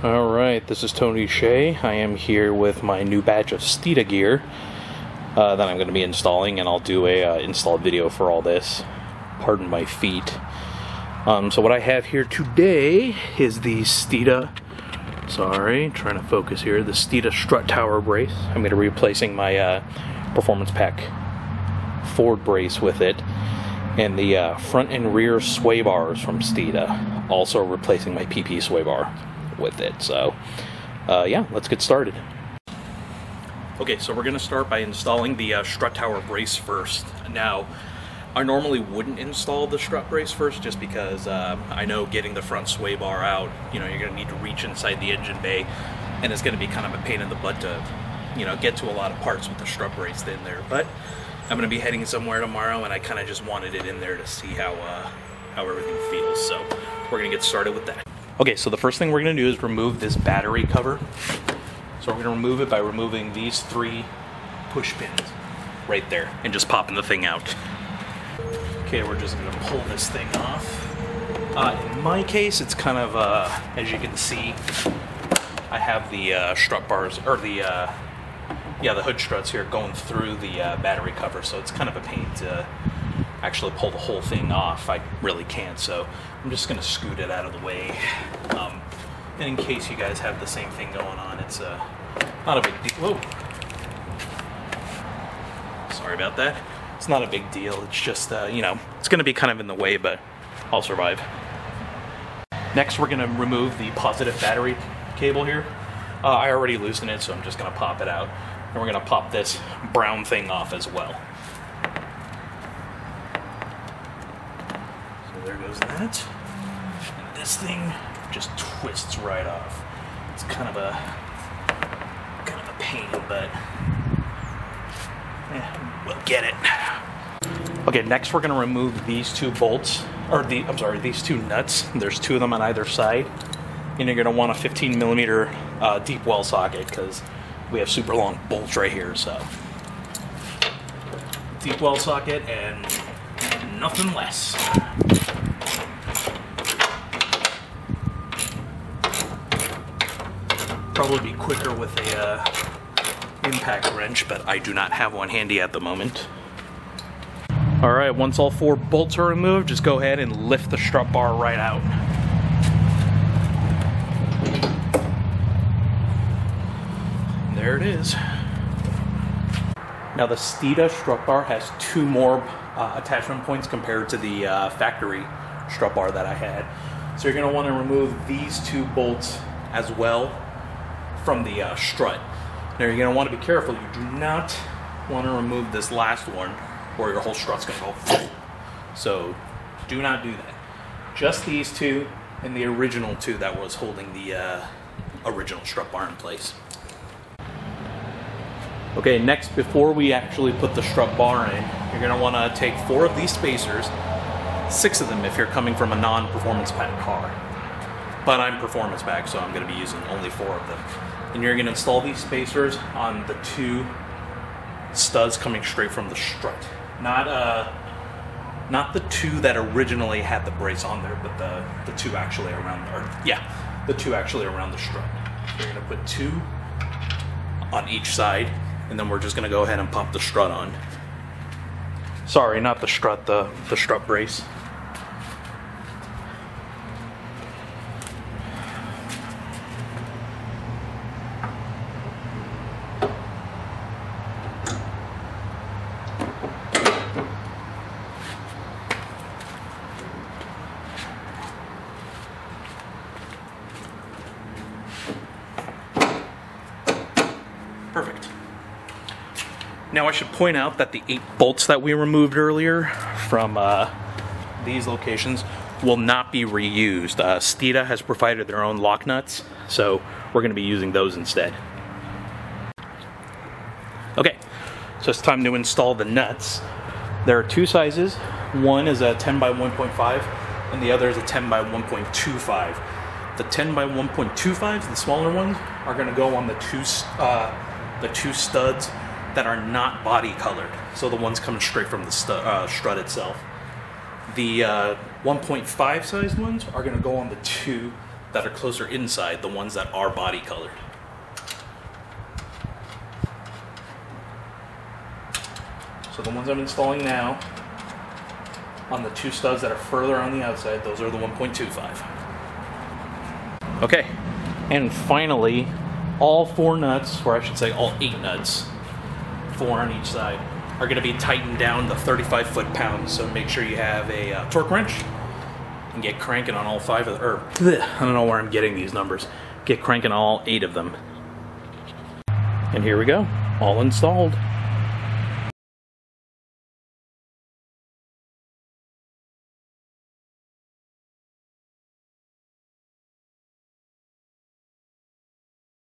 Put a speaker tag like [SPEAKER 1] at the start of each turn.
[SPEAKER 1] Alright, this is Tony Shea. I am here with my new batch of Steeda gear that I'm going to be installing, and I'll do a install video for all this. Pardon my feet. So what I have here today is the Steeda, trying to focus here, the Steeda Strut Tower brace. I'm going to be replacing my Performance Pack Ford brace with it, and the front and rear sway bars from Steeda, also replacing my PP sway bar with it. So yeah, let's get started. Okay, so we're going to start by installing the strut tower brace first. Now, I normally wouldn't install the strut brace first just because I know getting the front sway bar out, you're going to need to reach inside the engine bay, and it's going to be kind of a pain in the butt to, get to a lot of parts with the strut brace in there. But I'm going to be heading somewhere tomorrow, and I kind of just wanted it in there to see how everything feels. So we're going to get started with that. Okay, so the first thing we're going to do is remove this battery cover. So we're going to remove it by removing these 3 push pins right there and just popping the thing out. Okay, we're just going to pull this thing off. In my case, it's kind of, as you can see, I have the strut bars, or the hood struts here going through the battery cover, so it's kind of a pain to actually pull the whole thing off. I really can't, so I'm just going to scoot it out of the way. And in case you guys have the same thing going on, it's not a big deal. Whoa! Sorry about that. It's not a big deal. It's just, it's going to be kind of in the way, but I'll survive. Next, we're going to remove the positive battery cable here. I already loosened it, so I'm just going to pop it out. And we're going to pop this brown thing off as well. So there goes that. And this thing just twists right off. It's kind of a pain, but yeah, we'll get it. Okay, next we're going to remove these 2 bolts, or these 2 nuts. There's 2 of them on either side, and you're going to want a 15mm deep well socket because we have super long bolts right here. So deep well socket and nothing less. Probably be quicker with a impact wrench, but I do not have one handy at the moment. Alright, once all 4 bolts are removed, just go ahead and lift the strut bar right out. And there it is. Now the Steeda strut bar has 2 more attachment points compared to the factory strut bar that I had. So you're going to want to remove these 2 bolts as well from the strut. Now you're going to want to be careful. You do not want to remove this last one or your whole strut's going to go. So do not do that. Just these 2 and the original 2 that was holding the original strut bar in place. Okay, next, before we actually put the strut bar in, you're going to want to take 4 of these spacers, 6 of them if you're coming from a non-performance pack car. But I'm performance pack, so I'm going to be using only 4 of them. And you're going to install these spacers on the 2 studs coming straight from the strut. Not the 2 that originally had the brace on there, but the 2 actually around, the 2 actually around the strut. You're going to put 2 on each side, and then we're just going to go ahead and pop the strut on. Sorry, not the strut, the strut brace. Perfect. Now I should point out that the 8 bolts that we removed earlier from these locations will not be reused. Steeda has provided their own lock nuts, so we're going to be using those instead. Okay, so it's time to install the nuts. There are 2 sizes. One is a 10 by 1.5 and the other is a 10 by 1.25. The 10 by 1.25s, the smaller ones, are going to go on the two studs that are not body colored, so the ones coming straight from the strut itself. The 1.5 sized ones are going to go on the 2 that are closer inside, the ones that are body colored. So the ones I'm installing now, on the 2 studs that are further on the outside, those are the 1.25. Okay, and finally, all 4 nuts, or I should say all 8 nuts, 4 on each side, are going to be tightened down to 35 foot-pounds. So make sure you have a torque wrench and get cranking on all 5 of the, I don't know where I'm getting these numbers. Get cranking on all 8 of them. And here we go, all installed.